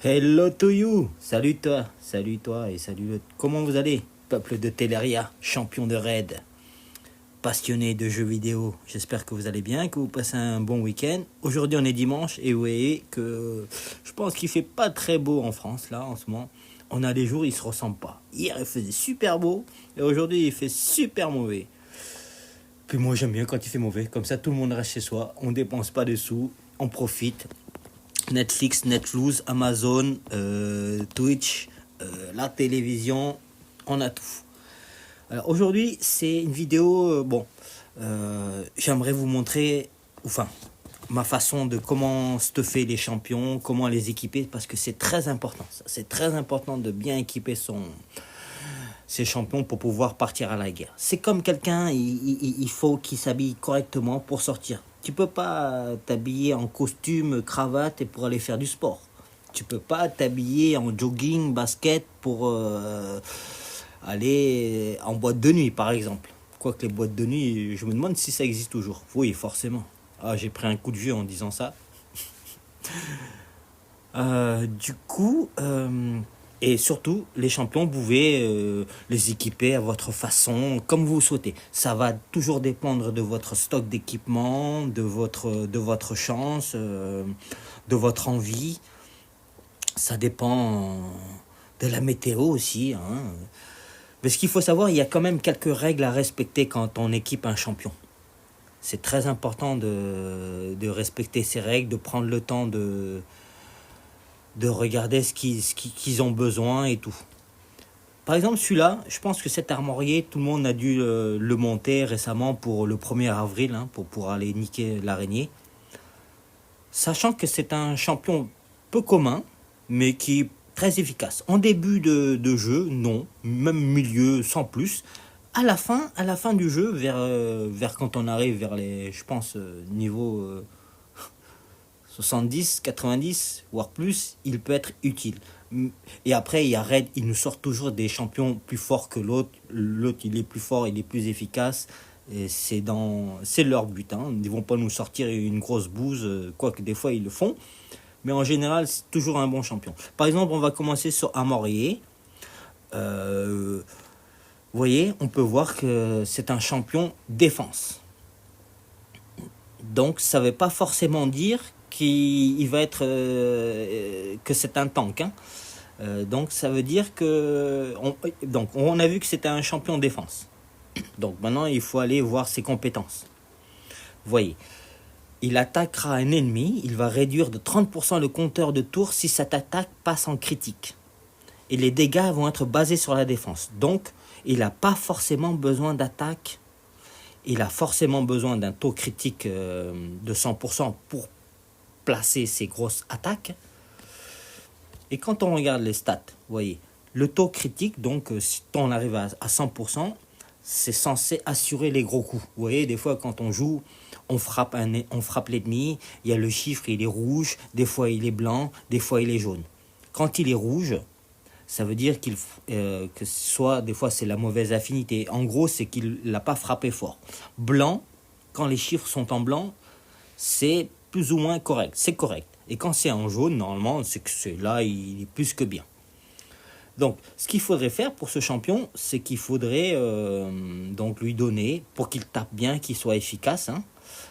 Hello to you. Salut toi et salut Comment vous allez, peuple de Teleria, champion de raid, passionné de jeux vidéo. J'espère que vous allez bien, que vous passez un bon week-end. Aujourd'hui on est dimanche et vous voyez que je pense qu'il fait pas très beau en France là en ce moment. On a des jours, ils se ressemblent pas. Hier il faisait super beau et aujourd'hui il fait super mauvais. Puis moi j'aime bien quand il fait mauvais, comme ça tout le monde reste chez soi, on dépense pas de sous, on profite. Netflix, Netflix, Amazon, Twitch, la télévision, on a tout. Alors aujourd'hui, c'est une vidéo, j'aimerais vous montrer, enfin, ma façon de comment stuffer les champions, comment les équiper, parce que c'est très important. C'est très important de bien équiper ses champions pour pouvoir partir à la guerre. C'est comme quelqu'un, il faut qu'il s'habille correctement pour sortir. Tu peux pas t'habiller en costume, cravate et pour aller faire du sport. Tu peux pas t'habiller en jogging, basket pour aller en boîte de nuit, par exemple. Quoique les boîtes de nuit, je me demande si ça existe toujours. Oui, forcément. Ah, j'ai pris un coup de vieux en disant ça. Du coup, et surtout, les champions, vous pouvez les équiper à votre façon, comme vous souhaitez. Ça va toujours dépendre de votre stock d'équipement, de votre chance, de votre envie. Ça dépend de la météo aussi. Hein. Mais ce qu'il faut savoir, il y a quand même quelques règles à respecter quand on équipe un champion. C'est très important de respecter ces règles, de prendre le temps de regarder ce qu'ils ont besoin et tout. Par exemple, celui-là, je pense que cet armorier, tout le monde a dû le monter récemment pour le 1er avril, hein, pour aller niquer l'araignée. Sachant que c'est un champion peu commun, mais qui est très efficace. En début de jeu, non. Même milieu, sans plus. À la fin du jeu, vers quand on arrive vers les, je pense, niveau 70, 90, voire plus, il peut être utile. Et après, il y a Red, il nous sort toujours des champions plus forts que l'autre. L'autre, il est plus fort, il est plus efficace. Et c'est leur but. Hein. Ils ne vont pas nous sortir une grosse bouse, quoique des fois ils le font. Mais en général, c'est toujours un bon champion. Par exemple, on va commencer sur Amorier. Vous voyez, on peut voir que c'est un champion défense. Donc, ça ne veut pas forcément dire qu'il va être que c'est un tank. Hein. Donc, ça veut dire que on a vu que c'était un champion défense. Donc, maintenant, il faut aller voir ses compétences. Vous voyez, il attaquera un ennemi, il va réduire de 30% le compteur de tours si cette attaque passe en critique. Et les dégâts vont être basés sur la défense. Donc, il n'a pas forcément besoin d'attaque. Il a forcément besoin d'un taux critique de 100% pour placer ses grosses attaques. Et quand on regarde les stats, vous voyez, le taux critique, donc si on arrive à 100%, c'est censé assurer les gros coups. Vous voyez, des fois quand on joue, on frappe l'ennemi, il y a le chiffre, il est rouge, des fois il est blanc, des fois il est jaune. Quand il est rouge, ça veut dire que soit des fois c'est la mauvaise affinité. En gros, c'est qu'il l'a pas frappé fort. Blanc, quand les chiffres sont en blanc, c'est plus ou moins correct. C'est correct. Et quand c'est en jaune, normalement, c'est que là, il est plus que bien. Donc, ce qu'il faudrait faire pour ce champion, c'est qu'il faudrait donc lui donner, pour qu'il tape bien, qu'il soit efficace. Hein,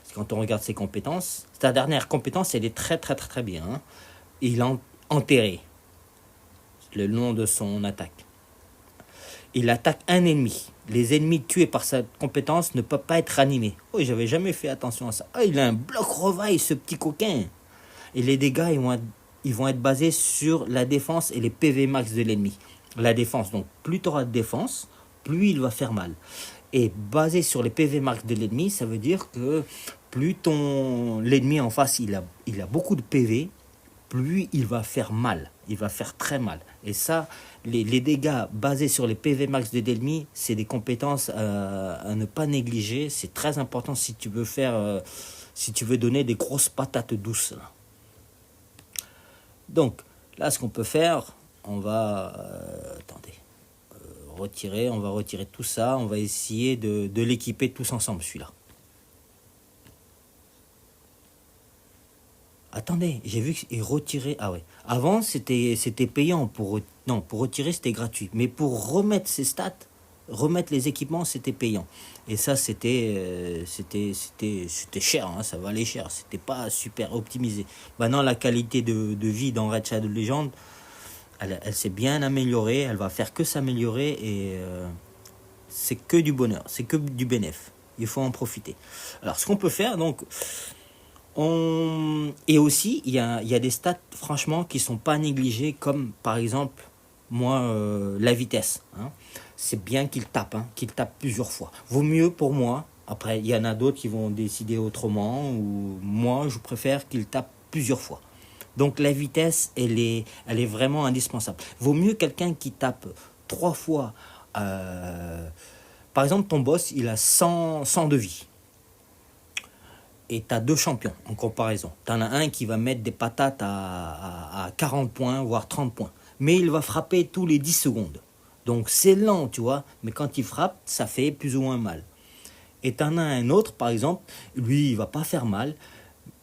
parce que quand on regarde ses compétences, sa dernière compétence, elle est très très très très bien. Hein, il a enterré le nom de son attaque. Il attaque un ennemi. Les ennemis tués par sa compétence ne peuvent pas être animés. Oh, j'avais jamais fait attention à ça. Ah, il a un bloc revaille, ce petit coquin. Et les dégâts, ils vont être basés sur la défense et les PV max de l'ennemi. La défense, donc plus tu auras de défense, plus il va faire mal. Et basé sur les PV max de l'ennemi, ça veut dire que plus l'ennemi en face, il a beaucoup de PV, plus il va faire mal. Il va faire très mal. Et ça, les dégâts basés sur les PV max de l'ennemi, c'est des compétences à ne pas négliger. C'est très important si tu veux donner des grosses patates douces. Là. Donc, là, ce qu'on peut faire, on va on va retirer tout ça, on va essayer de l'équiper tous ensemble, celui-là. Attendez, j'ai vu qu'ils retiraient. Ah ouais. Avant, c'était payant non, pour retirer, c'était gratuit. Mais pour remettre ces stats, remettre les équipements, c'était payant. Et ça, c'était cher, hein, ça valait cher. C'était pas super optimisé. Maintenant, la qualité de vie dans Red Shadow Legends, elle s'est bien améliorée. Elle va faire que s'améliorer et c'est que du bonheur, c'est que du bénéf. Il faut en profiter. Alors, ce qu'on peut faire, donc, et aussi, il y a des stats, franchement, qui sont pas négligées, comme par exemple, moi, la vitesse. Hein. C'est bien qu'il tape plusieurs fois. Vaut mieux pour moi. Après, il y en a d'autres qui vont décider autrement. Ou moi, je préfère qu'il tape plusieurs fois. Donc la vitesse, elle est vraiment indispensable. Vaut mieux quelqu'un qui tape 3 fois. Par exemple, ton boss, il a 100 de vie et tu as deux champions en comparaison. Tu en as un qui va mettre des patates à 40 points, voire 30 points. Mais il va frapper tous les 10 secondes. Donc c'est lent, tu vois. Mais quand il frappe, ça fait plus ou moins mal. Et tu en as un autre, par exemple, lui, il va pas faire mal.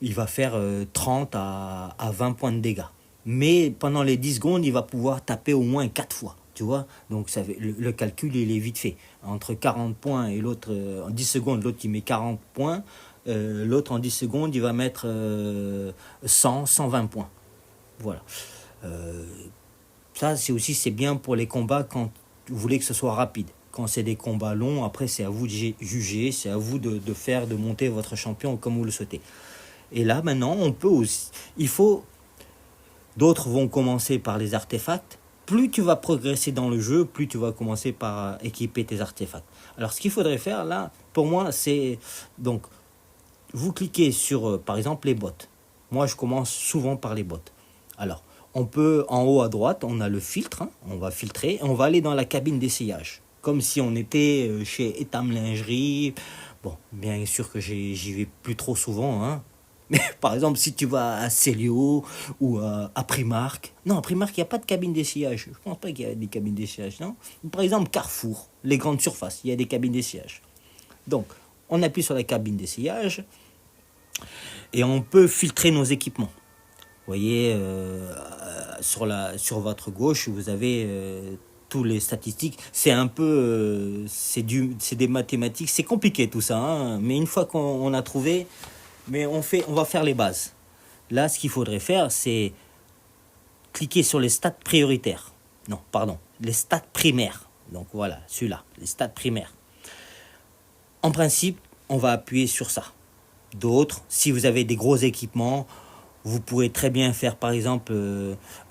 Il va faire 30 à 20 points de dégâts. Mais pendant les 10 secondes, il va pouvoir taper au moins 4 fois. Tu vois. Donc le calcul, il est vite fait. Entre 40 points et l'autre, en 10 secondes, l'autre, il met 40 points. L'autre, en 10 secondes, il va mettre 120 points. Voilà. Euh, Ça, c'est bien pour les combats quand vous voulez que ce soit rapide. Quand c'est des combats longs, après, c'est à vous de juger, c'est à vous de monter votre champion comme vous le souhaitez. Et là, maintenant, on peut aussi. D'autres vont commencer par les artefacts. Plus tu vas progresser dans le jeu, plus tu vas commencer par équiper tes artefacts. Alors, ce qu'il faudrait faire là, pour moi, c'est. Donc, vous cliquez sur, par exemple, les bots. Moi, je commence souvent par les bots. Alors, on peut, en haut à droite, on a le filtre. Hein, on va filtrer et on va aller dans la cabine d'essayage. Comme si on était chez Etam Lingerie. Bon, bien sûr que j'y vais plus trop souvent. Hein. Mais par exemple, si tu vas à Célio ou à Primark. Non, à Primark, il n'y a pas de cabine d'essayage. Je ne pense pas qu'il y a des cabines d'essayage, non. Par exemple, Carrefour, les grandes surfaces, il y a des cabines d'essayage. Donc, on appuie sur la cabine d'essayage et on peut filtrer nos équipements. Vous voyez, sur votre gauche, vous avez tous les statistiques. C'est un peu, c'est des mathématiques. C'est compliqué tout ça, hein, mais une fois qu'on a trouvé, mais on va faire les bases. Là, ce qu'il faudrait faire, c'est cliquer sur les stats prioritaires. Non, pardon, les stats primaires. Donc voilà, celui-là, les stats primaires. En principe, on va appuyer sur ça. D'autres, si vous avez des gros équipements, vous pourrez très bien faire, par exemple,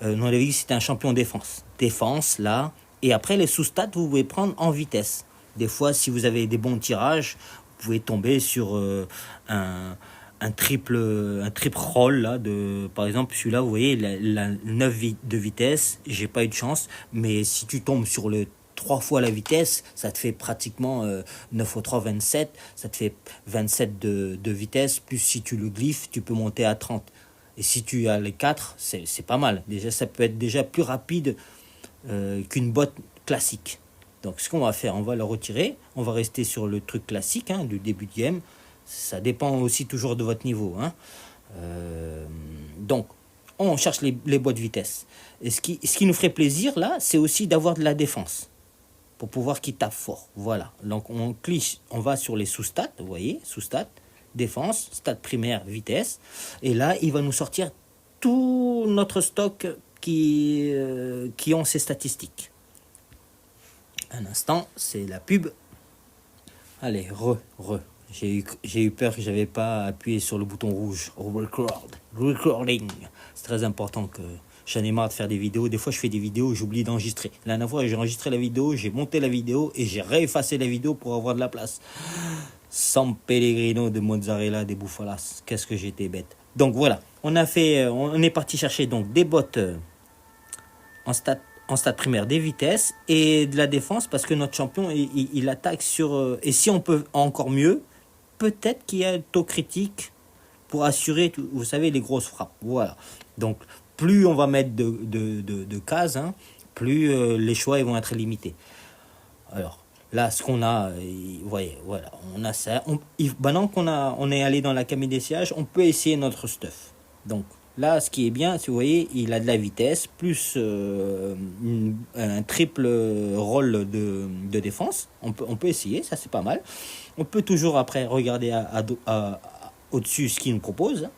non, c'était un champion défense. Défense, là. Et après, les sous-stats, vous pouvez prendre en vitesse. Des fois, si vous avez des bons tirages, vous pouvez tomber sur un triple roll, là, par exemple, celui-là, vous voyez, la 9 de vitesse, j'ai pas eu de chance. Mais si tu tombes sur le 3 fois la vitesse, ça te fait pratiquement 9 fois 3, 27. Ça te fait 27 de vitesse. Plus si tu le glyphes, tu peux monter à 30. Et si tu as les 4, c'est pas mal. Déjà, ça peut être déjà plus rapide qu'une botte classique. Donc, ce qu'on va faire, on va le retirer. On va rester sur le truc classique hein, du début de game. Ça dépend aussi toujours de votre niveau. Hein. Donc, on cherche les boîtes vitesse. Et ce qui nous ferait plaisir, là, c'est aussi d'avoir de la défense. Pour pouvoir qu'il tape fort. Voilà. Donc, on clique, on va sur les sous-stats. Vous voyez, sous-stats. Défense, stats primaire, vitesse. Et là, il va nous sortir tout notre stock qui ont ces statistiques. Un instant, c'est la pub. Allez, J'ai eu peur que j'avais pas appuyé sur le bouton rouge. Recording. C'est très important que j'en ai marre de faire des vidéos. Des fois, je fais des vidéos, j'oublie d'enregistrer. La dernière fois, j'ai enregistré la vidéo, j'ai monté la vidéo et j'ai réeffacé la vidéo pour avoir de la place. San Pellegrino de mozzarella des bouffalas. Qu'est-ce que j'étais bête. Donc voilà, on est parti chercher donc des bottes en stade primaire, des vitesses et de la défense parce que notre champion il attaque sur et si on peut encore mieux, peut-être qu'il y a un taux critique pour assurer, vous savez, les grosses frappes. Voilà. Donc plus on va mettre de cases, hein, plus les choix ils vont être limités. Alors là, ce qu'on a, vous voyez, voilà, on a ça. Maintenant on est allé dans la cabine d'essayage, on peut essayer notre stuff. Donc là, ce qui est bien, si vous voyez, il a de la vitesse, plus un triple rôle de défense. On peut essayer, ça c'est pas mal. On peut toujours après regarder au-dessus ce qu'il nous propose.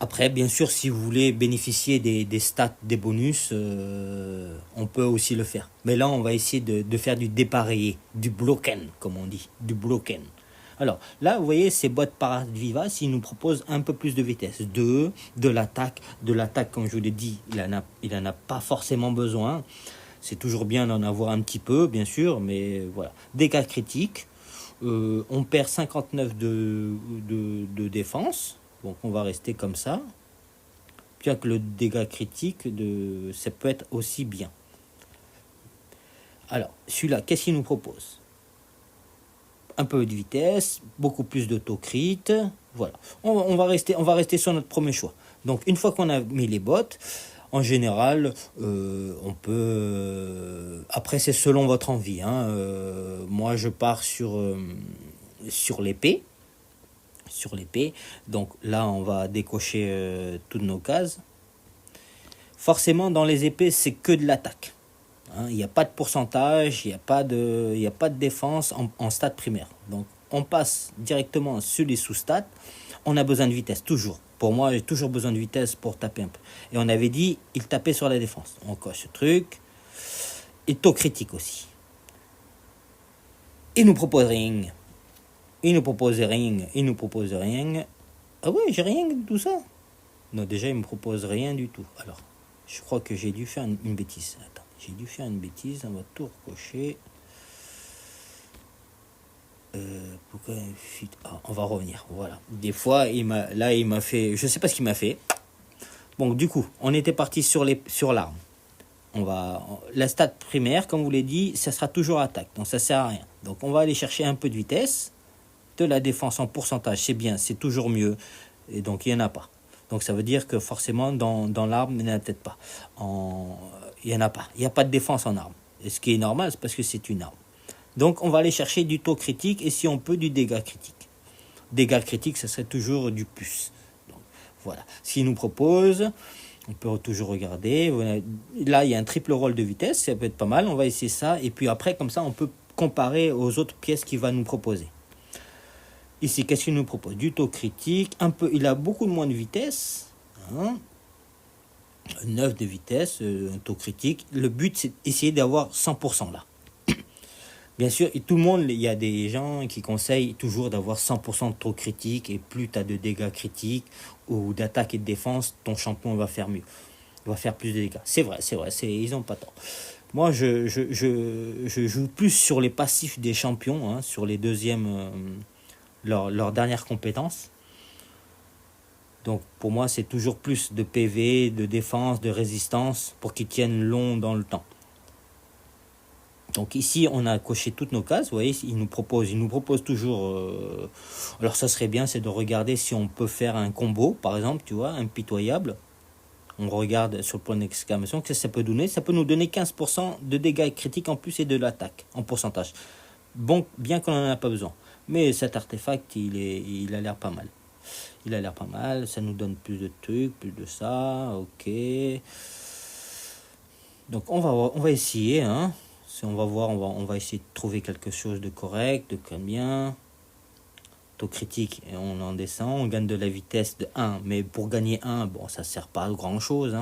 Après, bien sûr, si vous voulez bénéficier des stats, des bonus, on peut aussi le faire. Mais là, on va essayer de faire du dépareillé, du blocken, comme on dit, du blocken. Alors, là, vous voyez, ces boîtes Paraviva, ils nous proposent un peu plus de vitesse. De l'attaque. De l'attaque, comme je vous l'ai dit, il en a pas forcément besoin. C'est toujours bien d'en avoir un petit peu, bien sûr, mais voilà. Dégâts critiques. On perd 59 de défense. Donc on va rester comme ça. Bien que le dégât critique, ça peut être aussi bien. Alors, celui-là, qu'est-ce qu'il nous propose? Un peu de vitesse, beaucoup plus d'autocrit. Voilà. On va rester sur notre premier choix. Donc une fois qu'on a mis les bottes, en général, on peut... après, c'est selon votre envie. Moi, je pars sur l'épée. Sur l'épée. Donc là, on va décocher toutes nos cases. Forcément, dans les épées, c'est que de l'attaque. Il n'y a pas de pourcentage, il n'y a pas de défense en stade primaire. Donc, on passe directement sur les sous-stats. On a besoin de vitesse, toujours. Pour moi, j'ai toujours besoin de vitesse pour taper un peu. Et on avait dit, il tapait sur la défense. On coche ce truc. Et taux critique aussi. Il nous propose rien. Il nous propose rien. Ah ouais, j'ai rien de tout ça. Non, déjà, il me propose rien du tout. Alors, je crois que j'ai dû faire une bêtise. Attends, j'ai dû faire une bêtise. On va tout recocher. Pourquoi on va revenir. Voilà. Des fois, il m'a fait... Je sais pas ce qu'il m'a fait. Bon, du coup, on était parti sur l'arme. La stat primaire, comme vous l'ai dit, ça sera toujours attaque. Donc, ça sert à rien. Donc, on va aller chercher un peu de vitesse. De la défense en pourcentage, c'est bien, c'est toujours mieux. Et donc, il n'y en a pas. Donc, ça veut dire que forcément, dans l'arme, il n'y en a peut-être pas. Il n'y en a pas. Il n'y a pas de défense en arme. Et ce qui est normal, c'est parce que c'est une arme. Donc, on va aller chercher du taux critique et si on peut, du dégât critique. Dégâts critiques, ça serait toujours du plus. Donc, voilà. S'il nous propose, on peut toujours regarder. Là, il y a un triple rôle de vitesse, ça peut être pas mal. On va essayer ça. Et puis après, comme ça, on peut comparer aux autres pièces qu'il va nous proposer. Ici, qu'est-ce qu'il nous propose? Du taux critique, il a beaucoup moins de vitesse, 9 de vitesse, un taux critique. Le but, c'est d'essayer d'avoir 100% là. Bien sûr, et tout le monde, il y a des gens qui conseillent toujours d'avoir 100% de taux critique, et plus tu as de dégâts critiques ou d'attaque et de défense, ton champion va faire mieux. Il va faire plus de dégâts. C'est vrai, ils n'ont pas tort. Moi, je joue plus sur les passifs des champions, sur les deuxièmes... leur dernière compétence. Donc pour moi, c'est toujours plus de PV, de défense, de résistance pour qu'ils tiennent long dans le temps. Donc ici, on a coché toutes nos cases. Vous voyez, il nous propose toujours... alors ça serait bien, c'est de regarder si on peut faire un combo, par exemple, tu vois, impitoyable. On regarde sur le point d'exclamation que ça peut donner. Ça peut nous donner 15% de dégâts critiques en plus et de l'attaque en pourcentage. Bon, bien qu'on n'en a pas besoin. Mais cet artefact, il a l'air pas mal. Ça nous donne plus de trucs, plus de ça, ok. Donc on va essayer, Si on va voir, on va essayer de trouver quelque chose de correct, de combien. Taux critique, et on en descend, on gagne de la vitesse de 1. Mais pour gagner 1, bon, ça sert pas à grand chose,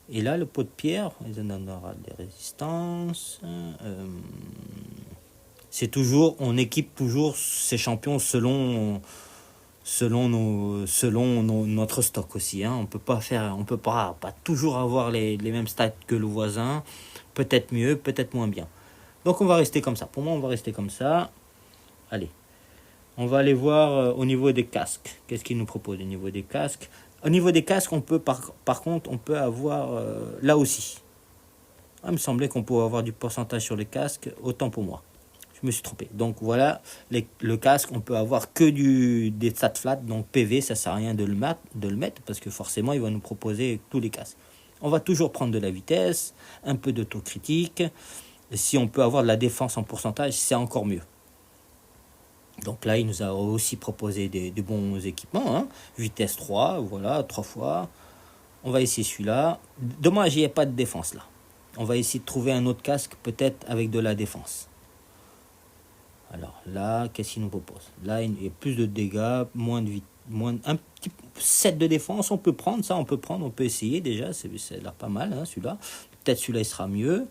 Et là, le pot de pierre, il donnera des résistances. C'est toujours, on équipe toujours ces champions selon notre stock aussi. On peut pas toujours avoir les mêmes stats que le voisin. Peut-être mieux, peut-être moins bien. Donc on va rester comme ça. Pour moi, on va rester comme ça. Allez, on va aller voir au niveau des casques. Qu'est-ce qu'il nous propose au niveau des casques? Au niveau des casques, on peut par contre, on peut avoir là aussi. Il me semblait qu'on pouvait avoir du pourcentage sur les casques. Autant pour moi. Je me suis trompé. Donc voilà, le casque, on peut avoir que des stats flat, donc PV, ça sert à rien de le mettre parce que forcément, il va nous proposer tous les casques. On va toujours prendre de la vitesse, un peu de taux critique. Et si on peut avoir de la défense en pourcentage, c'est encore mieux. Donc là, il nous a aussi proposé de bons équipements, hein. Vitesse 3, voilà, 3 fois. On va essayer celui-là. Dommage, il n'y a pas de défense là. On va essayer de trouver un autre casque, peut-être avec de la défense. Alors là, qu'est-ce qu'il nous propose? Là, il y a plus de dégâts, moins de vitesse. Un petit set de défense, on peut prendre ça, on peut essayer déjà, ça a l'air pas mal, hein, celui-là. Peut-être celui-là il sera mieux.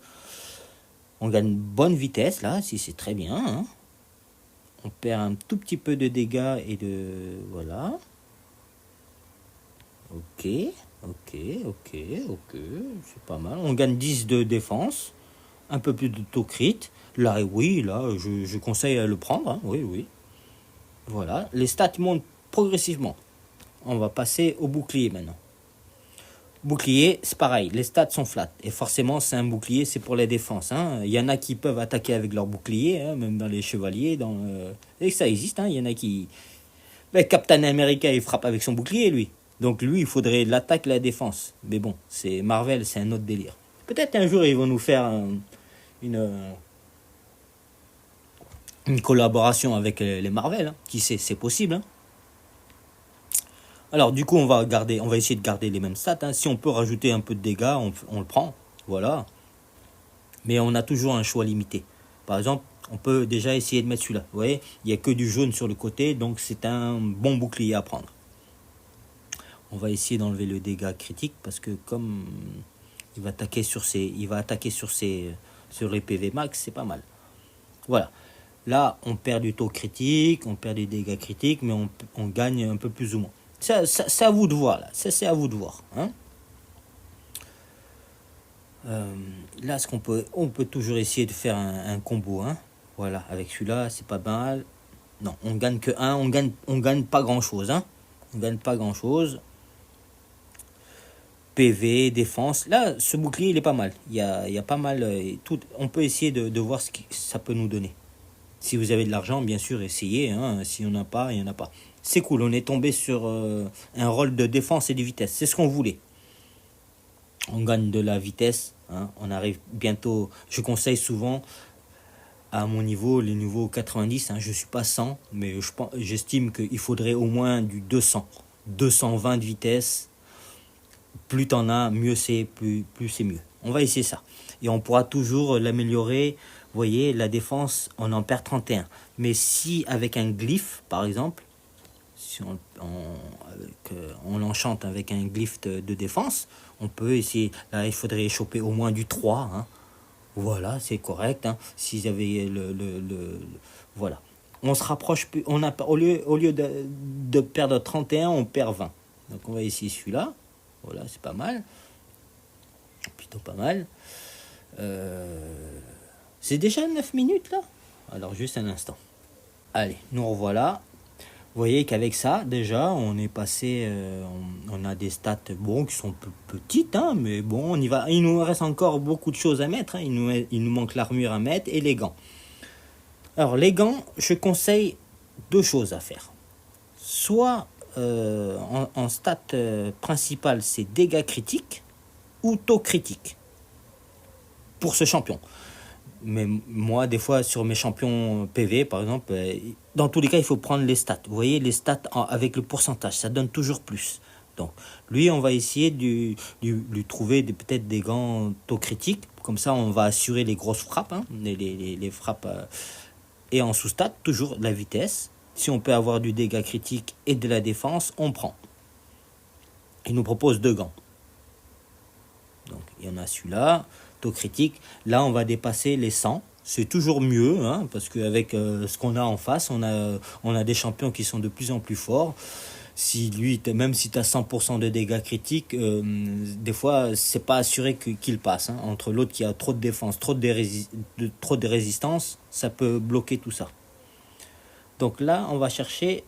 On gagne une bonne vitesse là, si c'est très bien, hein. On perd un tout petit peu de dégâts et de... Voilà. Ok, c'est pas mal. On gagne 10 de défense, un peu plus de taux crit. Là, oui, là, je conseille à le prendre, hein. Oui, oui. Voilà, les stats montent progressivement. On va passer au bouclier maintenant. Bouclier, c'est pareil, les stats sont flat. Et forcément, c'est un bouclier, c'est pour la défense, hein. Il y en a qui peuvent attaquer avec leur bouclier, hein, même dans les chevaliers. Et ça existe, hein. Il y en a qui... Mais Captain America, il frappe avec son bouclier, lui. Donc lui, il faudrait l'attaque et la défense. Mais bon, c'est Marvel, c'est un autre délire. Peut-être un jour, ils vont nous faire une, une collaboration avec les Marvel, hein. Qui sait, c'est possible, hein. Alors du coup, on va essayer de garder les mêmes stats, hein. Si on peut rajouter un peu de dégâts, on le prend. Voilà. Mais on a toujours un choix limité. Par exemple, on peut déjà essayer de mettre celui-là. Vous voyez, il n'y a que du jaune sur le côté, donc c'est un bon bouclier à prendre. On va essayer d'enlever le dégât critique parce que comme il va attaquer sur les PV max, c'est pas mal. Voilà. Là, on perd du taux critique, on perd des dégâts critiques, mais on gagne un peu plus ou moins. C'est à vous de voir, là. C'est à vous de voir, hein. Là, on peut toujours essayer de faire un combo, hein. Voilà, avec celui-là, c'est pas mal. Non, on gagne que 1, on gagne pas grand-chose, hein. On gagne pas grand-chose. PV, défense. Là, ce bouclier, il est pas mal. Il y a pas mal. On peut essayer de voir ce que ça peut nous donner. Si vous avez de l'argent, bien sûr, essayez, hein. Si on n'a pas, il n'y en a pas. C'est cool, on est tombé sur un rôle de défense et de vitesse. C'est ce qu'on voulait. On gagne de la vitesse, hein. On arrive bientôt. Je conseille souvent à mon niveau, les niveaux 90. Hein. Je ne suis pas 100, mais j'estime qu'il faudrait au moins du 200. 220 de vitesse. Plus t'en as, mieux c'est, plus c'est mieux. On va essayer ça. Et on pourra toujours l'améliorer. Vous voyez, la défense, on en perd 31. Mais si avec un glyphe, par exemple, si on l'enchante avec un glyphe de défense, on peut essayer. Là, il faudrait choper au moins du 3. Hein. Voilà, c'est correct. Hein. S'ils avaient voilà. On se rapproche plus. Au lieu de perdre 31, on perd 20. Donc on va essayer celui-là. Voilà, c'est pas mal. Plutôt pas mal. C'est déjà 9 minutes là. Alors juste un instant. Allez, nous revoilà. Vous voyez qu'avec ça, déjà, on est passé... on a des stats bon, qui sont petites, hein, mais bon, on y va. Il nous reste encore beaucoup de choses à mettre. Hein. Il nous manque l'armure à mettre et les gants. Alors les gants, je conseille 2 choses à faire. Soit en stat principal, c'est dégâts critiques ou taux critique pour ce champion. Mais moi, des fois, sur mes champions PV, par exemple, dans tous les cas, il faut prendre les stats. Vous voyez, les stats avec le pourcentage, ça donne toujours plus. Donc, lui, on va essayer de lui trouver peut-être des gants taux critiques. Comme ça, on va assurer les grosses frappes, hein, les frappes. Et en sous-stat, toujours la vitesse. Si on peut avoir du dégât critique et de la défense, on prend. Il nous propose 2 gants. Donc, il y en a celui-là, taux critique. Là, on va dépasser les 100. C'est toujours mieux, hein, parce qu'avec ce qu'on a en face, on a des champions qui sont de plus en plus forts. Même si tu as 100% de dégâts critiques, des fois, c'est pas assuré qu'il passe. Hein. Entre l'autre qui a trop de défense, trop de résistance, ça peut bloquer tout ça. Donc là, on va chercher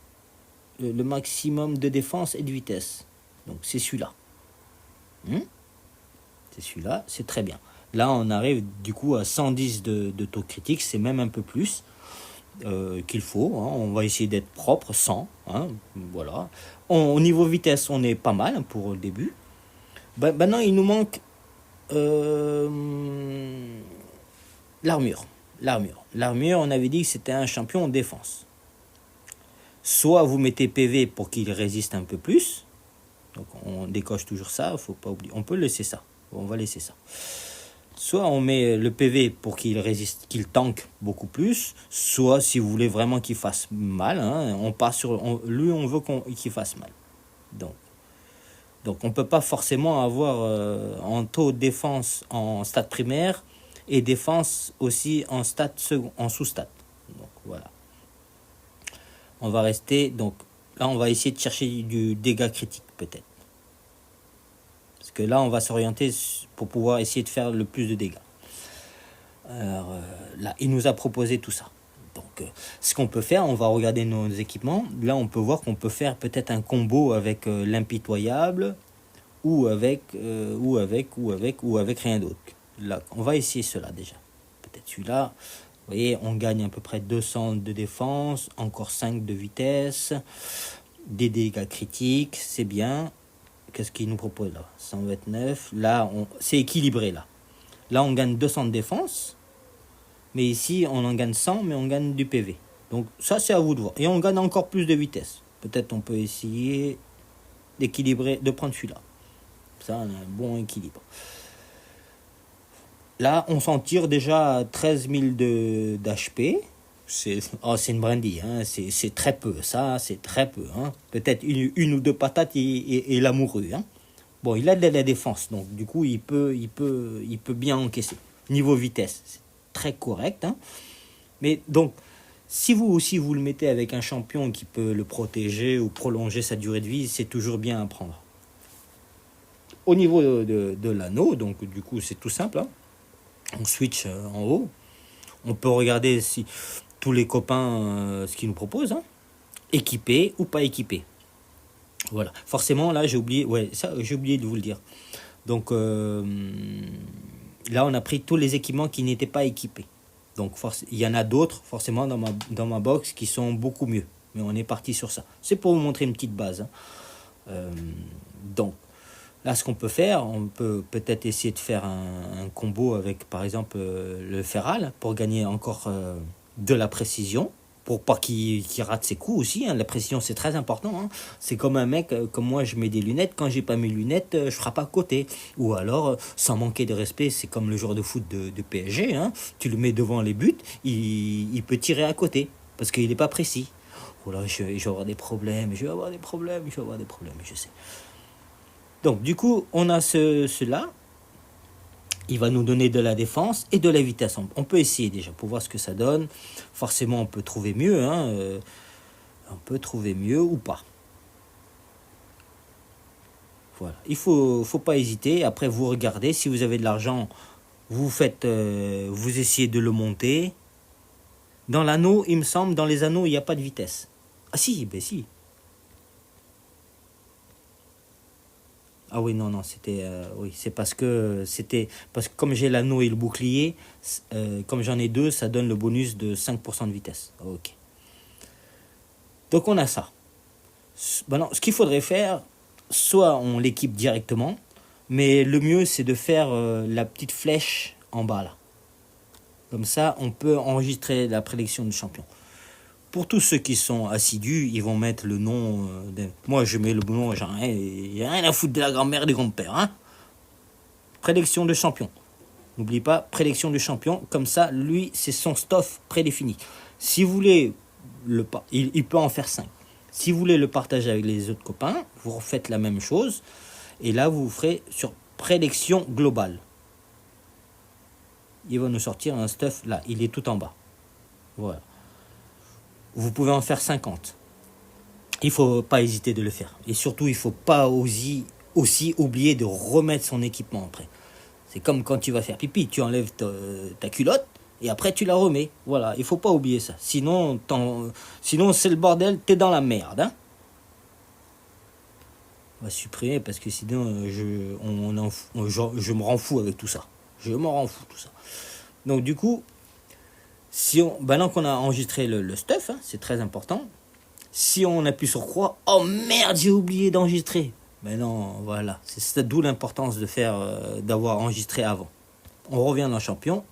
le maximum de défense et de vitesse. Donc c'est celui-là. C'est celui-là, c'est très bien. Là, on arrive du coup à 110 de taux critique, c'est même un peu plus qu'il faut. Hein. On va essayer d'être propre, 100. Hein. Voilà. Au niveau vitesse, on est pas mal pour le début. Maintenant, il nous manque l'armure. L'armure, on avait dit que c'était un champion en défense. Soit vous mettez PV pour qu'il résiste un peu plus. Donc on décoche toujours ça, faut pas oublier. On peut laisser ça. On va laisser ça. Soit on met le PV pour qu'il résiste, qu'il tank beaucoup plus. Soit si vous voulez vraiment qu'il fasse mal, hein, on part sur lui, on veut qu'il fasse mal. Donc on ne peut pas forcément avoir en taux de défense en stade primaire et défense aussi en stade en sous-stade. Donc voilà. On va rester, donc là on va essayer de chercher du dégât critique peut-être. Parce que là on va s'orienter pour pouvoir essayer de faire le plus de dégâts. Alors là il nous a proposé tout ça. Donc ce qu'on peut faire, on va regarder nos équipements. Là on peut voir qu'on peut faire peut-être un combo avec l'impitoyable ou avec rien d'autre. Là on va essayer cela déjà. Peut-être celui-là. Vous voyez, on gagne à peu près 200 de défense, encore 5 de vitesse, des dégâts critiques, c'est bien. Qu'est-ce qu'il nous propose là? 129. Là, c'est équilibré là. Là, on gagne 200 de défense, mais ici, on en gagne 100, mais on gagne du PV. Donc ça, c'est à vous de voir. Et on gagne encore plus de vitesse. Peut-être on peut essayer d'équilibrer, de prendre celui-là. Ça, on a un bon équilibre. Là, on s'en tire déjà à 13 000 d'HP. C'est une brindille, hein. C'est très peu, ça, c'est très peu. Hein. Peut-être une ou deux patates et l'amoureux. Hein. Bon, il a de la défense, donc du coup, il peut bien encaisser. Niveau vitesse, c'est très correct. Hein. Mais donc, si vous aussi vous le mettez avec un champion qui peut le protéger ou prolonger sa durée de vie, c'est toujours bien à prendre. Au niveau de l'anneau, donc du coup, c'est tout simple. Hein. On switch en haut. On peut regarder si tous les copains ce qu'ils nous proposent, hein. Équipés ou pas équipés. Voilà. Forcément, là, j'ai oublié de vous le dire. Donc là, on a pris tous les équipements qui n'étaient pas équipés. Donc il y en a d'autres, forcément, dans ma box qui sont beaucoup mieux. Mais on est parti sur ça. C'est pour vous montrer une petite base. Hein. Donc, là, ce qu'on peut faire, on peut peut-être essayer de faire un combo avec, par exemple, le Feral pour gagner encore de la précision, pour pas qu'il rate ses coups aussi. Hein. La précision, c'est très important. Hein. C'est comme un mec, comme moi, je mets des lunettes. Quand j'ai pas mes lunettes, je frappe à côté. Ou alors, sans manquer de respect, c'est comme le joueur de foot de PSG. Hein. Tu le mets devant les buts, il peut tirer à côté parce qu'il n'est pas précis. Oh là, je vais avoir des problèmes, je sais. Donc, du coup, on a cela. Il va nous donner de la défense et de la vitesse. On peut essayer déjà pour voir ce que ça donne. Forcément, on peut trouver mieux. Hein. On peut trouver mieux ou pas. Voilà. Il faut pas hésiter. Après, vous regardez. Si vous avez de l'argent, vous essayez de le monter. Dans l'anneau, il me semble, dans les anneaux, il n'y a pas de vitesse. Ah si, ben si. Ah oui, non, c'était... oui, c'est parce que comme j'ai l'anneau et le bouclier, comme j'en ai deux, ça donne le bonus de 5% de vitesse. Ok. Donc on a ça. Maintenant, ce qu'il faudrait faire, soit on l'équipe directement, mais le mieux c'est de faire la petite flèche en bas là. Comme ça, on peut enregistrer la prédiction du champion. Pour tous ceux qui sont assidus, ils vont mettre le nom. Moi, je mets le nom, j'ai rien à foutre de la grand-mère et du grand-père. Hein. Prédiction de champion. N'oublie pas, prédiction de champion. Comme ça, lui, c'est son stuff prédéfini. Si vous voulez, il peut en faire 5. Si vous voulez le partager avec les autres copains, vous refaites la même chose. Et là, vous ferez sur prédiction globale. Il va nous sortir un stuff là. Il est tout en bas. Voilà. Vous pouvez en faire 50. Il ne faut pas hésiter de le faire. Et surtout, il ne faut pas aussi oublier de remettre son équipement après. C'est comme quand tu vas faire pipi, tu enlèves ta culotte et après tu la remets. Voilà, il ne faut pas oublier ça. Sinon c'est le bordel, t'es dans la merde. Hein. On va supprimer parce que sinon je me rends fou avec tout ça. Je m'en rends fou tout ça. Donc du coup, maintenant qu'on a enregistré le stuff, hein, c'est très important. Si on appuie sur croix, oh merde, j'ai oublié d'enregistrer. Mais non, voilà, c'est d'où l'importance d'avoir enregistré avant. On revient dans le champion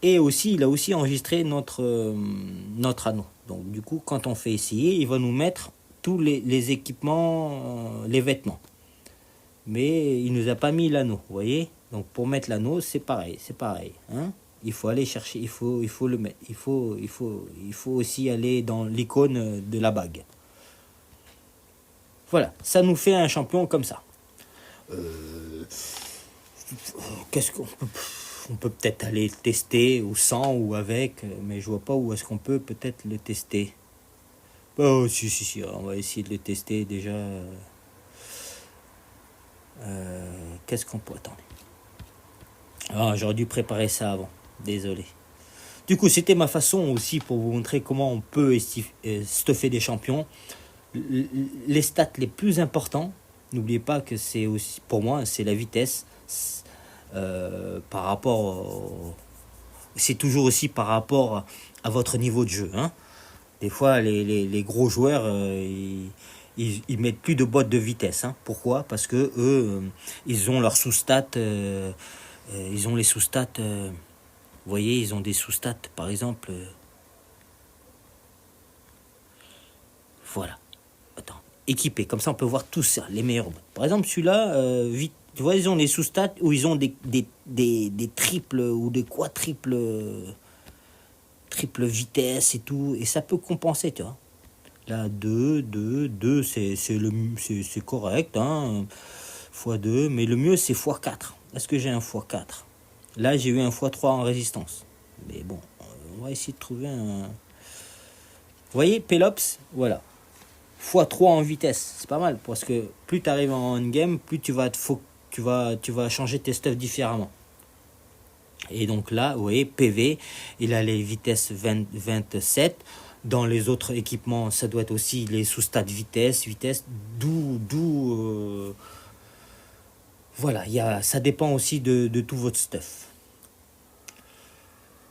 Et aussi, il a aussi enregistré notre anneau. Donc du coup, quand on fait essayer, il va nous mettre tous les équipements, les vêtements. Mais il nous a pas mis l'anneau, vous voyez. Donc pour mettre l'anneau, c'est pareil, hein. Il faut aller chercher, il faut le mettre, il faut aussi aller dans l'icône de la bague. Voilà, ça nous fait un champion comme ça. Qu'est-ce qu'on peut, on peut peut-être aller le tester ou sans ou avec, mais je vois pas où est-ce qu'on peut peut-être le tester. Oh si, on va essayer de le tester déjà. Qu'est-ce qu'on peut attendre? Ah, j'aurais dû préparer ça avant. Désolé. Du coup, c'était ma façon aussi pour vous montrer comment on peut stuffer des champions. Les stats les plus importants, n'oubliez pas que c'est aussi, pour moi, c'est la vitesse. Par rapport c'est toujours aussi par rapport à votre niveau de jeu, hein. Des fois, les gros joueurs, ils mettent plus de bottes de vitesse, hein. Pourquoi? Parce que eux, ils ont leurs sous-stats, ils ont les sous-stats, vous voyez, ils ont des sous-stats, par exemple, voilà, attends, équipés, comme ça on peut voir tout ça, les meilleurs bottes. Par exemple, celui-là, tu vois, ils ont les sous-stats où ils ont des triples ou des quadruples triple vitesse et tout, et ça peut compenser, tu vois. Là, 2, c'est correct, hein, x2, mais le mieux c'est x4. Est-ce que j'ai un x4? Là, j'ai eu un x3 en résistance. Mais bon, on va essayer de trouver un... Vous voyez, Pelops, voilà. x3 en vitesse, c'est pas mal, parce que plus tu arrives en game, plus tu vas changer tes stuffs différemment. Et donc là, vous voyez, PV, il a les vitesses 27. Dans les autres équipements, ça doit être aussi les sous-stats vitesse, voilà, ça dépend aussi de tout votre stuff.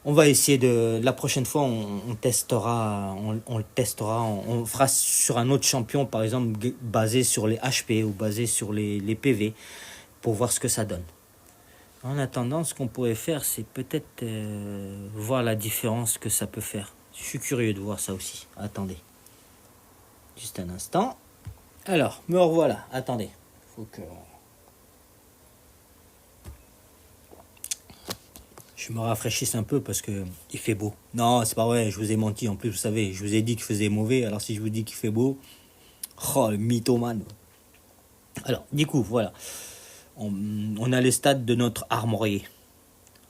On va essayer la prochaine fois, on testera, on le testera, on fera sur un autre champion, par exemple, basé sur les HP ou basé sur les PV, pour voir ce que ça donne. En attendant, ce qu'on pourrait faire, c'est peut-être voir la différence que ça peut faire. Je suis curieux de voir ça aussi. Attendez. Juste un instant. Alors, me revoilà. Attendez. Faut que... je me rafraîchisse un peu parce que il fait beau. Non, c'est pas vrai, je vous ai menti. En plus, vous savez, je vous ai dit qu'il faisait mauvais. Alors si je vous dis qu'il fait beau... Oh, le mythomane. Alors, du coup, voilà. On a les stats de notre armorier.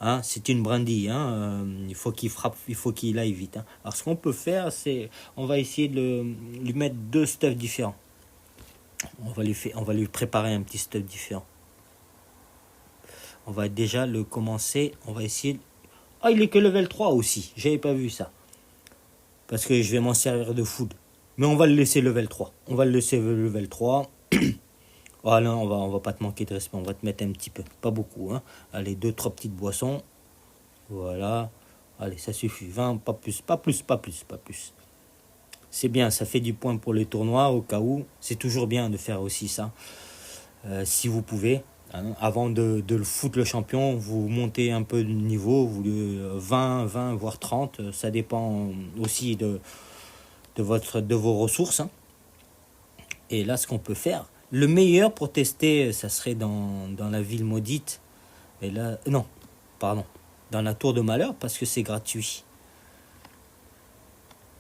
Hein, c'est une brindille, hein, il faut qu'il frappe, il faut qu'il aille vite, hein. Alors ce qu'on peut faire, c'est on va essayer de lui mettre deux stuffs différents. On va lui préparer un petit stuff différent. On va déjà le commencer, on va essayer. Ah, il est que level 3 aussi, j'avais pas vu ça. Parce que je vais m'en servir de food. Mais on va le laisser level 3. On va le laisser level 3. Ah non, on va pas te manquer de respect, on va te mettre un petit peu, pas beaucoup, hein. Allez, 2-3 petites boissons. Voilà. Allez, ça suffit. 20, pas plus. C'est bien, ça fait du point pour les tournois au cas où. C'est toujours bien de faire aussi ça. Si vous pouvez. Hein, avant de le foutre le champion, vous montez un peu de niveau. Vous 20, voire 30. Ça dépend aussi de vos ressources, hein. Et là, ce qu'on peut faire, le meilleur pour tester, ça serait dans la ville maudite. Et là, non, pardon. Dans la tour de malheur parce que c'est gratuit.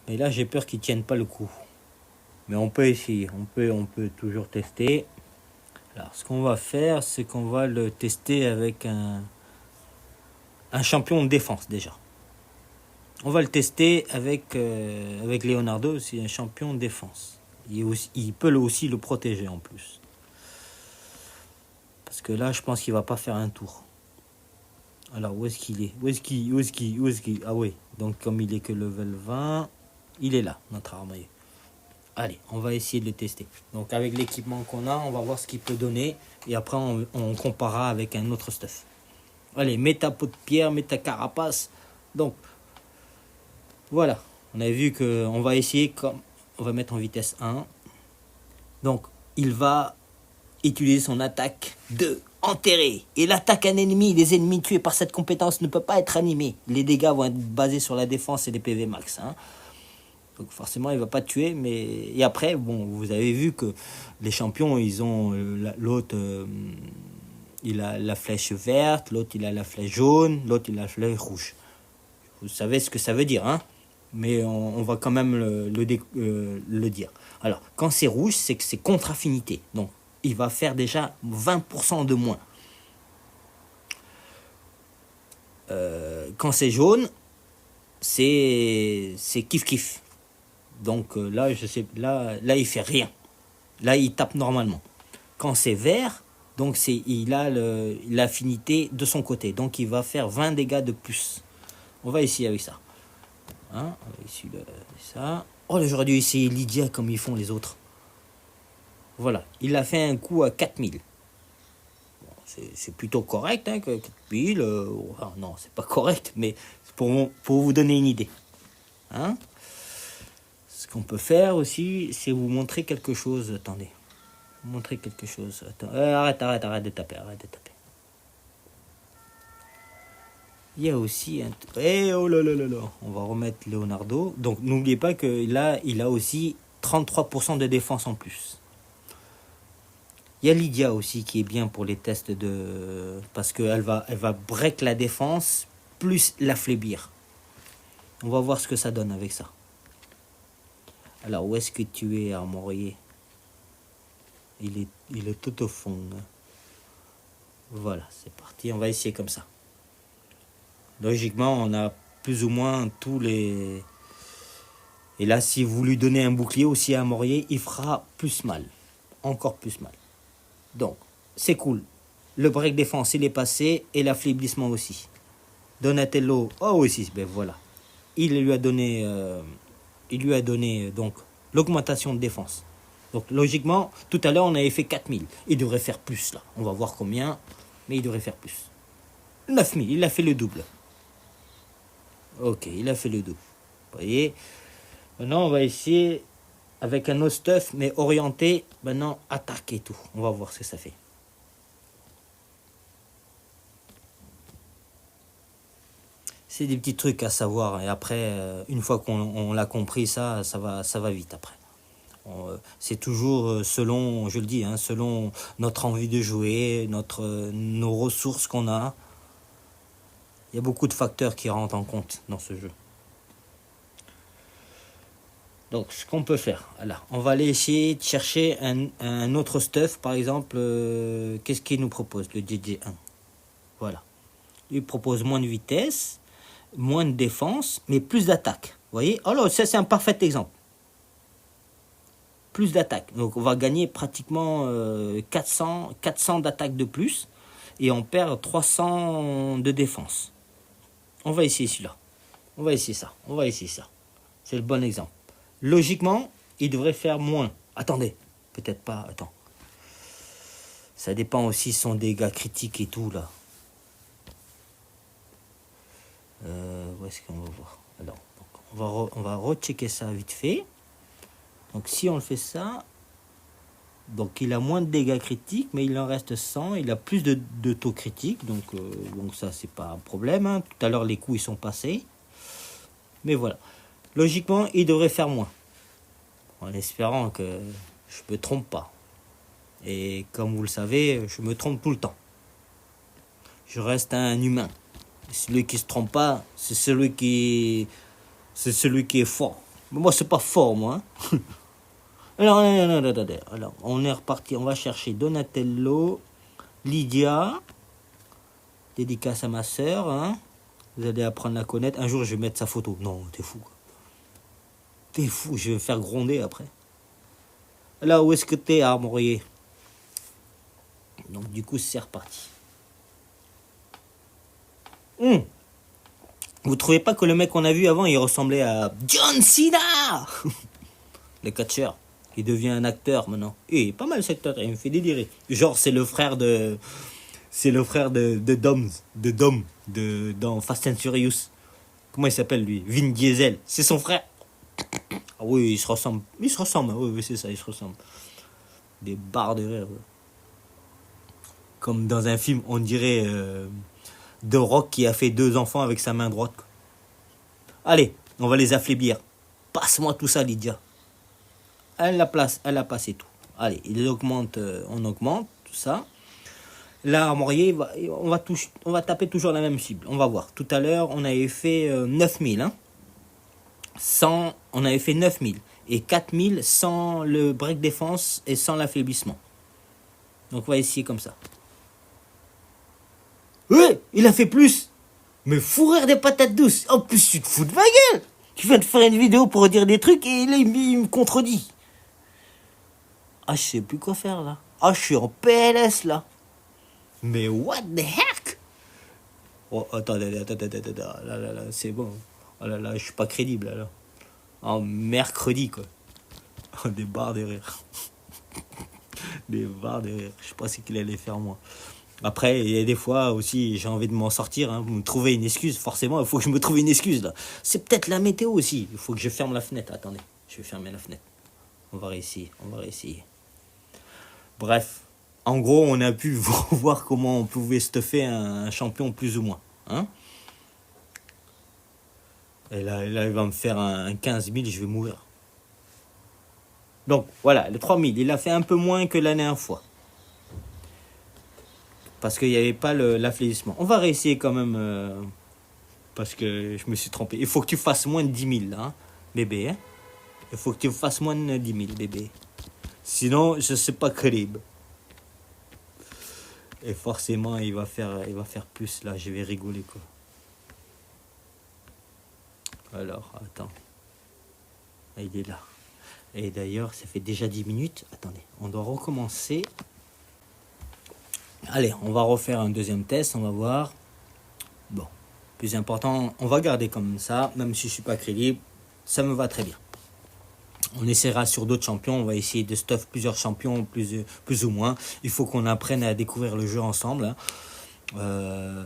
Mais là, j'ai peur qu'ils tiennent pas le coup. Mais on peut essayer, on peut toujours tester. Alors, ce qu'on va faire, c'est qu'on va le tester avec un champion de défense déjà. On va le tester avec Leonardo, c'est un champion de défense. Il peut aussi le protéger en plus. Parce que là, je pense qu'il va pas faire un tour. Alors, où est-ce qu'il est? Où est-ce qu'il Ah oui, donc comme il est que level 20, il est là, notre armurier. Allez, on va essayer de le tester. Donc, avec l'équipement qu'on a, on va voir ce qu'il peut donner. Et après, on comparera avec un autre stuff. Allez, mets ta peau de pierre, mets ta carapace. Donc, voilà. On a vu qu'on va essayer comme... On va mettre en vitesse 1. Donc, il va utiliser son attaque 2 enterré. Il attaque un ennemi. Les ennemis tués par cette compétence ne peuvent pas être animés. Les dégâts vont être basés sur la défense et les PV max. Hein. Donc forcément, il ne va pas tuer. Mais... Et après, bon, vous avez vu que les champions, ils ont l'autre... il a la flèche verte, l'autre il a la flèche jaune, l'autre il a la flèche rouge. Vous savez ce que ça veut dire, hein? Mais on va quand même le dire. Alors, quand c'est rouge, c'est que c'est contre affinité. Donc, il va faire déjà 20% de moins. Quand c'est jaune, c'est kiff-kiff. Donc là, je sais, là, il fait rien. Là, il tape normalement. Quand c'est vert, donc il a l'affinité de son côté. Donc, il va faire 20 dégâts de plus. On va essayer avec ça. Hein, on va essayer ça. Oh, j'aurais dû essayer Lydia comme ils font les autres. Voilà, il a fait un coup à 4000. Bon, c'est plutôt correct, hein, que 4000. Non, c'est pas correct, mais pour vous donner une idée. Hein, ce qu'on peut faire aussi, c'est vous montrer quelque chose. Attendez. Vous montrer quelque chose. Attends. Arrête de taper. Il y a aussi un... oh là là là là. On va remettre Leonardo. Donc n'oubliez pas que là, il a aussi 33% de défense en plus. Il y a Lydia aussi qui est bien pour les tests de... Parce qu'elle va break la défense plus l'affaiblir. On va voir ce que ça donne avec ça. Alors, où est-ce que tu es, armorier? Il est tout au fond. Voilà, c'est parti. On va essayer comme ça. Logiquement, on a plus ou moins tous les... Et là, si vous lui donnez un bouclier aussi à armorier, il fera plus mal. Encore plus mal. Donc, c'est cool. Le break défense, il est passé. Et l'affaiblissement aussi. Donatello, oh aussi, ben voilà. Il lui a donné donc l'augmentation de défense. Donc logiquement, tout à l'heure on avait fait 4000. Il devrait faire plus là. On va voir combien, mais il devrait faire plus. 9000, il a fait le double. Ok, il a fait le double. Vous voyez. Maintenant on va essayer avec un autre stuff, mais orienté, maintenant attaque et tout. On va voir ce que ça fait. C'est des petits trucs à savoir. Et après, une fois qu'on l'a compris, ça va vite après. C'est toujours selon, je le dis, hein, selon notre envie de jouer, nos ressources qu'on a. Il y a beaucoup de facteurs qui rentrent en compte dans ce jeu. Donc, ce qu'on peut faire, voilà, on va aller essayer de chercher un autre stuff. Par exemple, qu'est-ce qu'il nous propose, le DJ1? Voilà. Il propose moins de vitesse, moins de défense, mais plus d'attaque. Vous voyez? Alors, ça, c'est un parfait exemple. Plus d'attaque. Donc, on va gagner pratiquement 400 d'attaque de plus. Et on perd 300 de défense. On va essayer celui-là. On va essayer ça. C'est le bon exemple. Logiquement, il devrait faire moins. Attendez. Peut-être pas. Attends. Ça dépend aussi de son dégât critique et tout, là. Où est-ce qu'on va voir? Alors, on va rechecker ça vite fait. Donc, si on le fait ça, donc il a moins de dégâts critiques, mais il en reste 100. Il a plus de taux critique, donc ça, c'est pas un problème. Hein. Tout à l'heure, les coups, ils sont passés. Mais voilà. Logiquement, il devrait faire moins. En espérant que je me trompe pas. Et comme vous le savez, je me trompe tout le temps. Je reste un humain. Celui qui se trompe pas, c'est celui qui est fort. Mais moi, c'est pas fort, moi. Hein. Alors, on est reparti. On va chercher Donatello, Lydia. Dédicace à ma sœur. Hein. Vous allez apprendre à la connaître. Un jour, je vais mettre sa photo. Non, t'es fou. T'es fou, je vais me faire gronder après. Là, où est-ce que t'es, armorier? Donc, du coup, c'est reparti. Vous trouvez pas que le mec qu'on a vu avant, il ressemblait à John Cena? Le catcheur, qui devient un acteur maintenant. Et pas mal cet acteur, il me fait délirer. Genre, c'est le frère de Dom, dans Fast and Furious. Comment il s'appelle lui? Vin Diesel. C'est son frère. Ah oui, il se ressemble. Oui, c'est ça, il se ressemble. Des barres de rire. Ouais. Comme dans un film, on dirait The Rock qui a fait 2 enfants avec sa main droite. Allez, on va les affaiblir. Passe-moi tout ça, Lydia. Elle a passé tout. Allez, on augmente, tout ça. Là, Armorier, on va taper toujours la même cible. On va voir. Tout à l'heure, on avait fait 9000. Hein. On avait fait 9000. Et 4000 sans le break défense et sans l'affaiblissement. Donc, on va essayer comme ça. Ouais, il a fait plus. Mais fourreur des patates douces. En plus, tu te fous de ma gueule. Tu viens de faire une vidéo pour dire des trucs et là, il me contredit. Ah, je sais plus quoi faire, là. Ah, je suis en PLS, là. Mais what the heck? Oh, attendez, là, c'est bon. Oh là, je suis pas crédible, là. En mercredi, quoi. Oh, des barres de rire. Des barres de rire. Je sais pas ce qu'il allait faire, moi. Après, il y a des fois aussi, j'ai envie de m'en sortir, hein, me trouver une excuse. Forcément, il faut que je me trouve une excuse, là. C'est peut-être la météo aussi. Il faut que je ferme la fenêtre. Attendez, je vais fermer la fenêtre. On va réessayer. Bref, en gros, on a pu voir comment on pouvait stuffer un champion plus ou moins. Hein, et là, il va me faire un 15 000, je vais mourir. Donc, voilà, le 3000, il a fait un peu moins que la dernière fois. Parce qu'il n'y avait pas l'affaiblissement. On va réessayer quand même, parce que je me suis trompé. Il faut que tu fasses moins de 10 000, là, hein, bébé. Hein. Il faut que tu fasses moins de 10 000, bébé. Sinon, je ne suis pas crédible. Et forcément, il va faire plus, là. Je vais rigoler, quoi. Alors, attends. Il est là. Et d'ailleurs, ça fait déjà 10 minutes. Attendez, on doit recommencer. Allez, on va refaire un deuxième test, on va voir. Bon, plus important, on va garder comme ça, même si je suis pas crédible, ça me va très bien. On essaiera sur d'autres champions, on va essayer de stuff plusieurs champions, plus ou moins. Il faut qu'on apprenne à découvrir le jeu ensemble. Hein.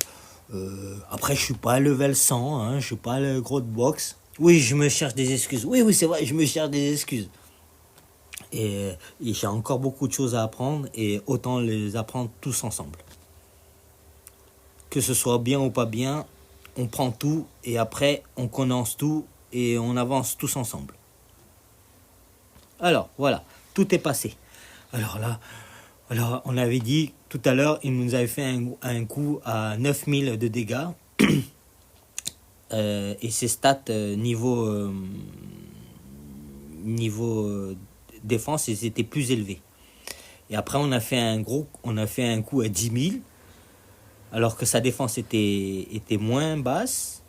Après, je suis pas level 100, hein, je suis pas le gros de boxe. Oui, je me cherche des excuses. Oui, c'est vrai, je me cherche des excuses. Et j'ai encore beaucoup de choses à apprendre et autant les apprendre tous ensemble. Que ce soit bien ou pas bien, on prend tout et après on condense tout et on avance tous ensemble. Alors voilà, tout est passé. Alors là, on avait dit tout à l'heure, il nous avait fait un coup à 9000 de dégâts. Et ses stats niveau défense, ils étaient plus élevés. Et après, on a fait un coup à 10 000, alors que sa défense était moins basse,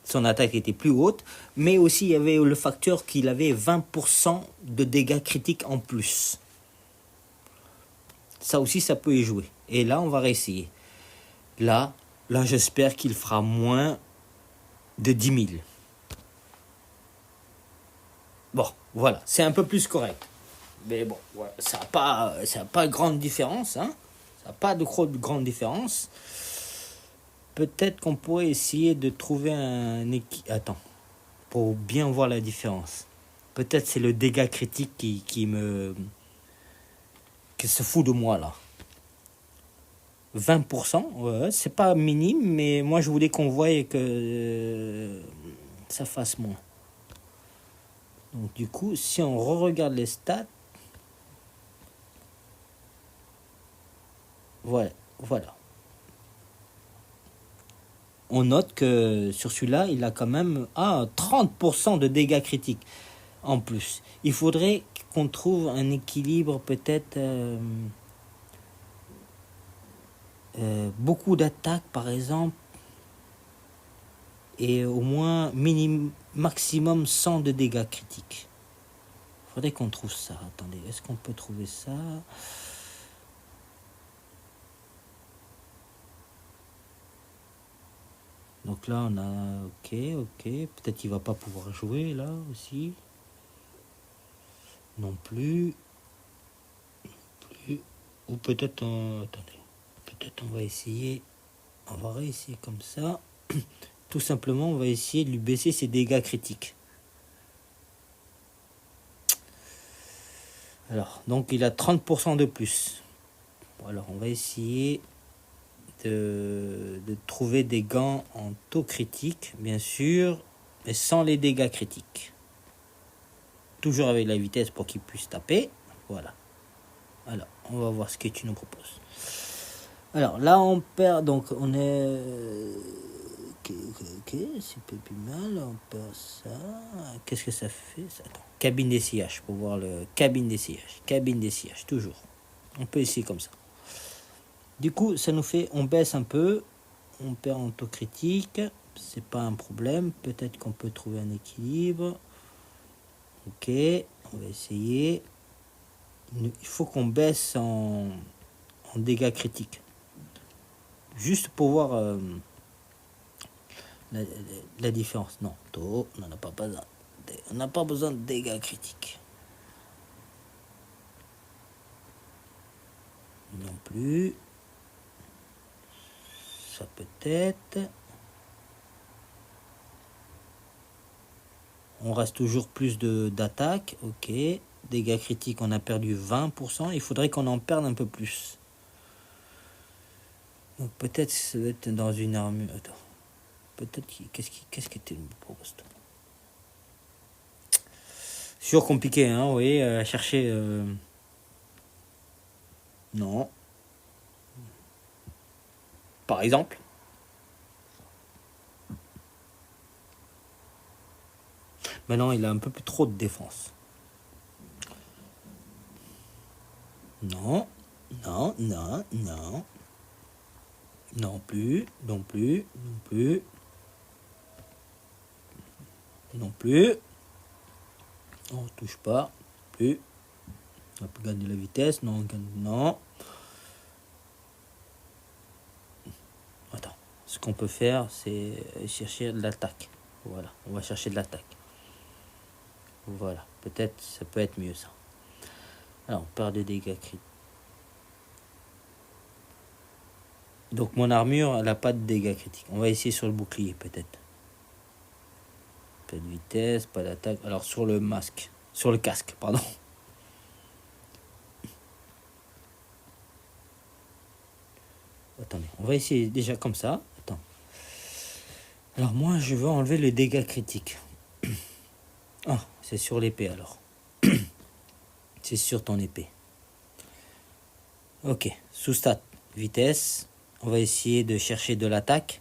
son attaque était plus haute, mais aussi il y avait le facteur qu'il avait 20% de dégâts critiques en plus. Ça aussi, ça peut y jouer. Et là, on va réessayer. Là, j'espère qu'il fera moins de 10 000. Bon, voilà, c'est un peu plus correct. Mais bon, voilà, ça n'a pas grande différence, hein. Ça n'a pas de grande différence. Peut-être qu'on pourrait essayer de trouver Attends, pour bien voir la différence. Peut-être c'est le dégât critique qui se fout de moi, là. 20%, ouais, c'est pas minime, mais moi je voulais qu'on voie que ça fasse moins. Donc du coup, si on re-regarde les stats, voilà. On note que sur celui-là, il a quand même 30% de dégâts critiques en plus. Il faudrait qu'on trouve un équilibre, peut-être beaucoup d'attaques par exemple, et au moins maximum 100 de dégâts critiques. Il faudrait qu'on trouve ça. Attendez, est-ce qu'on peut trouver ça? Donc là, on a... Ok. Peut-être qu'il va pas pouvoir jouer, là, aussi. Non plus. Ou peut-être... Attendez. Peut-être on va essayer... On va réessayer comme ça. Tout simplement, on va essayer de lui baisser ses dégâts critiques. Alors, donc il a 30% de plus. Bon, alors, on va essayer... de trouver des gants en taux critique, bien sûr, mais sans les dégâts critiques. Toujours avec la vitesse pour qu'il puisse taper. Voilà. Alors, on va voir ce que tu nous proposes. Alors, là, on perd, donc, on est... Ok, c'est pas plus mal, on perd ça. Qu'est-ce que ça fait ça? Attends, cabine d'essayage, pour voir le... Cabine d'essayage, toujours. On peut essayer comme ça. Du coup, ça nous fait, on baisse un peu, on perd en taux critique, c'est pas un problème, peut-être qu'on peut trouver un équilibre. Ok, on va essayer. Il faut qu'on baisse en dégâts critiques. Juste pour voir la différence. Non, taux, on n'a pas besoin. On n'a pas besoin de dégâts critiques. Non plus. Ça peut-être. On reste toujours plus d'attaque. Ok. Dégâts critiques, on a perdu 20%. Il faudrait qu'on en perde un peu plus. Donc peut-être ça doit être dans une armure. Attends. Peut-être qu'est-ce que tu me proposes? C'est toujours compliqué, hein, vous voyez, à chercher. Non. Par exemple. Maintenant, il a un peu plus trop de défense. Non. Non, non, non. Non plus, non plus, non plus. Non plus. On ne touche pas. Plus. On peut gagner la vitesse. Non, non. Attends. Ce qu'on peut faire, c'est chercher de l'attaque. Voilà. On va chercher de l'attaque. Voilà. Peut-être, ça peut être mieux ça. Alors, on perd des dégâts critiques. Donc, mon armure, elle n'a pas de dégâts critiques. On va essayer sur le bouclier, peut-être. Pas de vitesse, pas d'attaque. Alors, sur le masque. Sur le casque, pardon. Attendez, on va essayer déjà comme ça. Attends. Alors moi, je veux enlever les dégâts critiques. Ah, c'est sur l'épée alors. C'est sur ton épée. Ok, sous-stat, vitesse. On va essayer de chercher de l'attaque.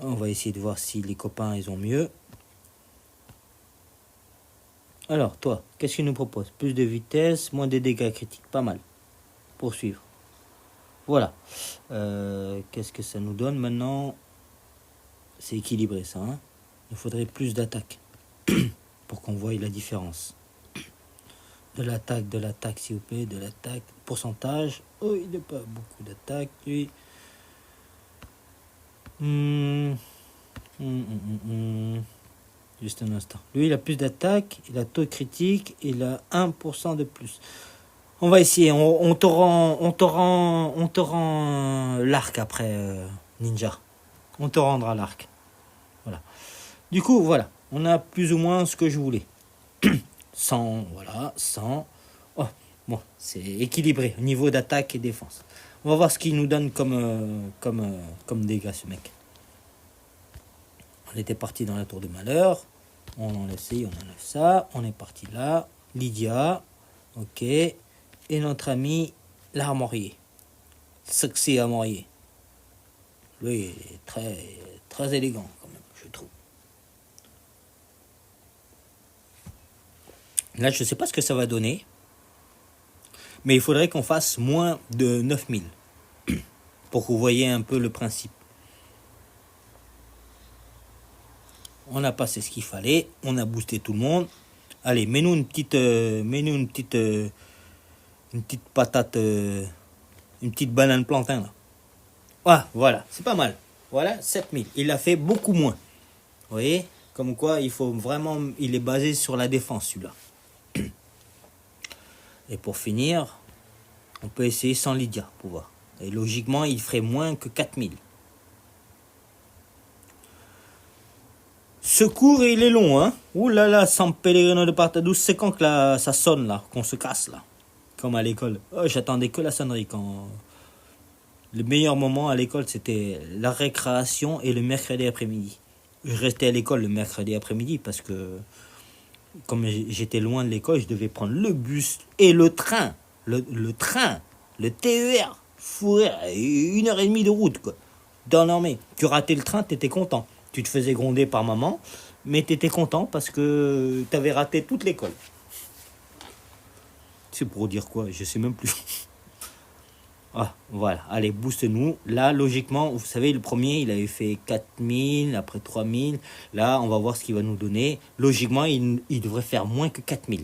On va essayer de voir si les copains, ils ont mieux. Alors, toi, qu'est-ce qu'il nous propose? Plus de vitesse, moins de dégâts critiques. Pas mal. Poursuivre. Voilà. Qu'est-ce que ça nous donne maintenant? C'est équilibré ça. Hein, il faudrait plus d'attaque pour qu'on voie la différence. De l'attaque s'il vous plaît. De l'attaque. Pourcentage. Oh, il n'a pas beaucoup d'attaque. Lui. Juste un instant. Lui, il a plus d'attaque. Il a taux critique. Il a 1% de plus. On va essayer. On te rend l'arc après, ninja. On te rendra l'arc. Voilà. Du coup, voilà. On a plus ou moins ce que je voulais. 100, voilà, 100. Oh, bon, c'est équilibré au niveau d'attaque et défense. On va voir ce qu'il nous donne comme dégâts, ce mec. On était parti dans la tour de malheur. On enlève ça, on enlève ça. On est parti là. Lydia. Ok. Et notre ami, l'armorier. Sexy armorier. Lui, il est très, très élégant, quand même, je trouve. Là, je ne sais pas ce que ça va donner. Mais il faudrait qu'on fasse moins de 9000. Pour que vous voyez un peu le principe. On a passé ce qu'il fallait. On a boosté tout le monde. Allez, mets-nous une petite patate, une petite banane plantain là. Ah, voilà, c'est pas mal. Voilà, 7000. Il a fait beaucoup moins. Vous voyez? Comme quoi, il faut vraiment... Il est basé sur la défense, celui-là. Et pour finir, on peut essayer sans Lydia, pour voir. Et logiquement, il ferait moins que 4000. Ce cours, il est long, hein. Ouh là là, San Pellegrino de Partadous, c'est quand que là, ça sonne, là, qu'on se casse, là? Comme à l'école. Oh, j'attendais que la sonnerie quand. Le meilleur moment à l'école, c'était la récréation et le mercredi après-midi. Je restais à l'école le mercredi après-midi parce que, comme j'étais loin de l'école, je devais prendre le bus et le train. Le train, le TER. Fourré, 1 heure et demie de route, quoi. Dans l'armée. Tu ratais le train, t'étais content. Tu te faisais gronder par maman, mais t'étais content parce que t'avais raté toute l'école. C'est pour dire quoi? Je sais même plus. Ah, voilà. Allez, booste-nous. Là, logiquement, vous savez, le premier, il avait fait 4 000, après 3 000. Là, on va voir ce qu'il va nous donner. Logiquement, il devrait faire moins que 4 000.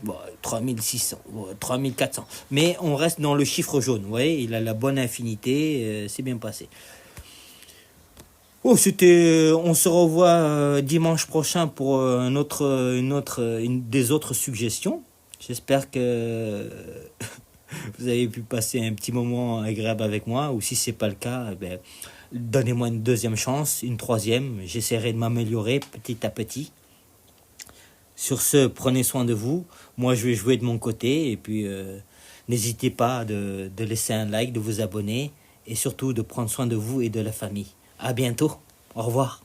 Bon, 3 600, bon, 3 400. Mais on reste dans le chiffre jaune. Vous voyez, il a la bonne infinité. C'est bien passé. Oh, c'était. On se revoit dimanche prochain pour des autres suggestions. J'espère que vous avez pu passer un petit moment agréable avec moi. Ou si c'est pas le cas, eh ben, donnez-moi une deuxième chance, une troisième. J'essaierai de m'améliorer petit à petit. Sur ce, prenez soin de vous. Moi, je vais jouer de mon côté. Et puis, n'hésitez pas de laisser un like, de vous abonner. Et surtout, de prendre soin de vous et de la famille. À bientôt. Au revoir.